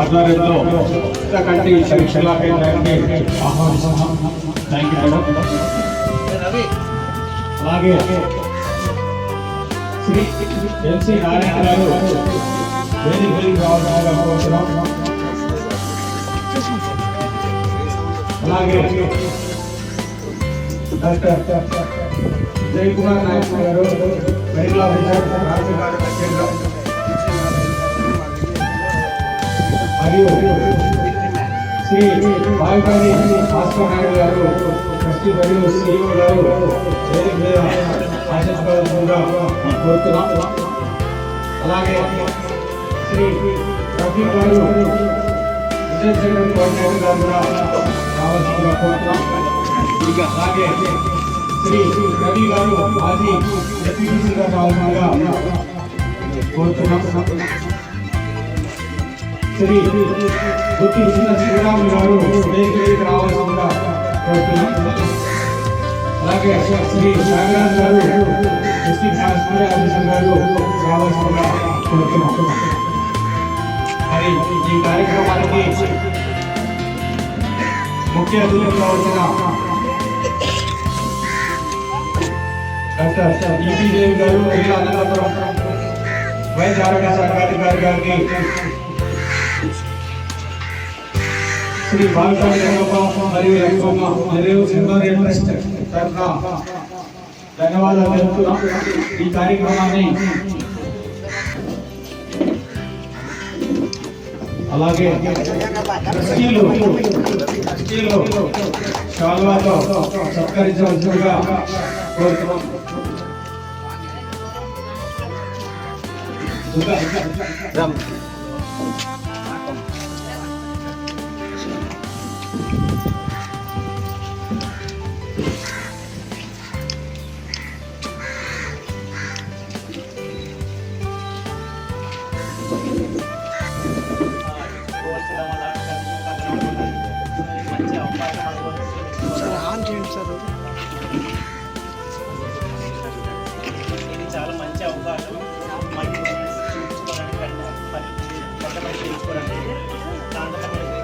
ఆధ్వర్యంలో కంటి పరీక్షల కేంద్రానికి ఆహ్వానిస్తున్నాం. Thank you madam. అలాగే శ్రీ ఎల్సి నారాయణ గారు వేదికకి రావాలని కోరుతున్నాం. అలాగే డాక్టర్ జయకుమార్ నాయక్ గారు మెడికల్ ఆఫీసర్ కేంద్రం మరియు శ్రీ బాయిపాడి భాస్కర్ నాయుడు గారు ట్రస్టీ మరియు సిఇఓ గారు వేదిక మీద ఆశించవలసిందిగా కోరుతున్నాం. అలాగే శ్రీ రఫీక్ గారు విజయ్ సెక్రటరీ కోఆర్డినేటర్ గారు కూడా రావాల్సిందిగా కోరుతున్నాం. అలాగే శ్రీ రవి గారు మాజీ డిప్యూటీ గారు రావాల్సిందిగా కోరుతున్నాం. శ్రీ గుత్తి శ్రీరామ్ గారు వేదికకి రావాల్సిందిగా కోరుతున్నాం. అలాగే శ్రీ నాగరాజ్ గారు డిస్ట్రిక్ట్ హాస్పిటల్ ఆఫీసర్ గారు రావాల్సిందిగా కోరుతున్నాం. మరి ఈ కార్యక్రమానికి ముఖ్య అతిథులు కావాల్సిన డాక్టర్ ఈపీ దేవి గారు మరియు అనంతపురం వైద్య ఆరోగ్య శాఖ అధికారి గారికి శ్రీ బాలకాళి రంగమ్మ మరియు రంగమ్మ మరియు సింగరేణి ట్రస్ట్ తరఫున ధన్యవాదాలు తెలుపుతున్నాం. ఈ కార్యక్రమాన్ని అలాగే స్టీలు శాల్వాతో సత్కరించవలసిందిగా కోరుతున్నాం. ఇది చాలా మంచి అవకాశం. దాంట్లో మనకి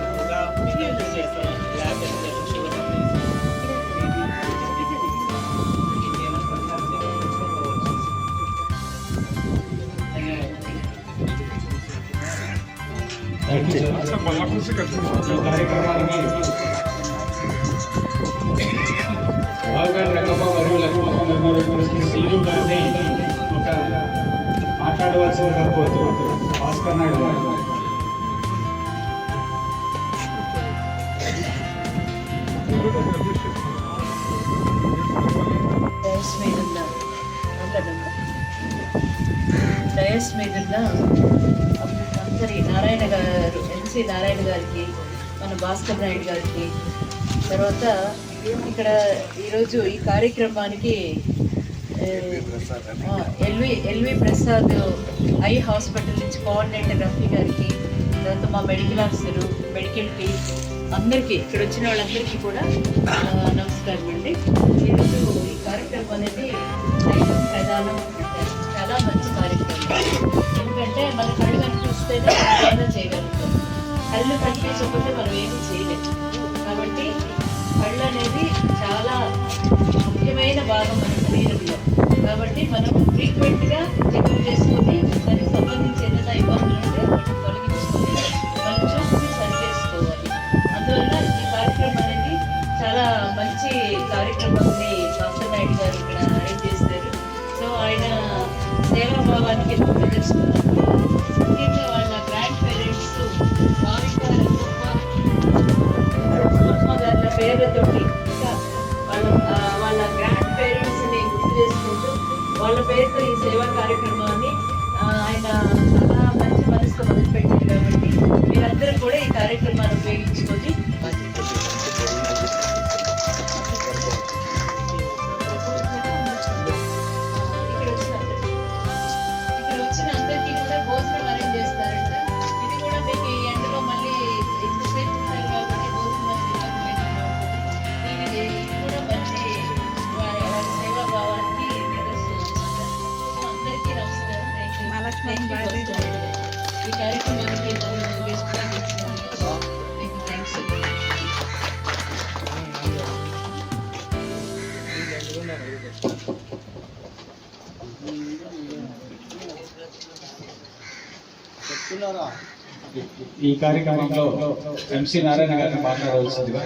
ఎక్కువగా చేస్తాం. ల్యాబ్ కార్యక్రమానికి బాలకాళి రంగమ్మ మరియు లక్ష్మీ సీలు గారిని ఒక మాట్లాడవలసిందిగా కోరుతున్నాం. భాస్కర్ నాయుడు గారు డయస్ మీదున్న అందరి నారాయణ గారు, ఎన్సి నారాయణ గారికి, మన భాస్కర్ నాయుడు గారికి, తర్వాత ఇక్కడ ఈరోజు ఈ కార్యక్రమానికి ఎల్వి ప్రసాద్ ఐ హాస్పిటల్ నుంచి కోఆర్డినేటర్ రఫీ గారికి, తర్వాత మా మెడికల్ ఆఫీసరు, మెడికల్ టీమ్ అందరికీ, ఇక్కడ వచ్చిన వాళ్ళందరికీ కూడా నమస్కారం అండి. ఈరోజు ఈ కార్యక్రమం అనేది దైవం ప్రధానం అంటారు. చాలా మంచి కార్యక్రమం. ఎందుకంటే మన కళ్ళు కనిపిస్తేనే ఏమైనా చేయగలుగుతాం. కళ్ళు కనిపించకపోతే మనం ఏమీ చేయలేము. కాబట్టి కళ్ళు అనేది చాలా ముఖ్యమైన భాగం మన శరీరంలో. కాబట్టి మనం ఫ్రీక్వెంట్గా చెకప్ చేసుకొని దానికి సంబంధించి ఏదైనా ఇబ్బందులు ఉంటే వాటిని తొలగించుకొని మనం చూసి సరి చేసుకోవాలి. అందువల్ల ఈ కార్యక్రమం అనేది చాలా మంచి కార్యక్రమాన్ని భాస్కర్ నాయుడు గారు ఇక్కడ అరేంజ్ చేస్తారు. సో ఆయన సేవాభావానికి ఎంతో ప్రదర్శిస్తున్నారు. ముఖ్యంగా వాళ్ళ గ్రాండ్ పేరెంట్స్ భావిక గారి పేర్లతోటి ఇంకా వాళ్ళ గ్రాండ్ పేరెంట్స్ని గుర్తు చేసుకుంటూ వాళ్ళ పేరుతో ఈ సేవా కార్యక్రమాన్ని ఆయన చాలా మంచి మనసుతో మొదలుపెట్టారు. కాబట్టి మీరందరూ కూడా ఈ కార్యక్రమాన్ని ఉపయోగించుకొని ఇక్కడ వచ్చిన అందరికీ కూడా భోజనం అరేంజ్ చేస్తారంట. ఇది కూడా మీకు ఈ ఎండలో మళ్ళీ ఇంతసేపు ఉంటారు కాబట్టి భోజనం ఇది కూడా మంచి వారి సేవాభావానికి నిదర్శనం అన్నమాట. అందరికీ నమస్కారం. ఈ కార్యక్రమానికి థ్యాంక్స్. ఈ కార్యక్రమంలో ఎంసీ నారాయణ గారిని మాట్లాడవలసిందిగా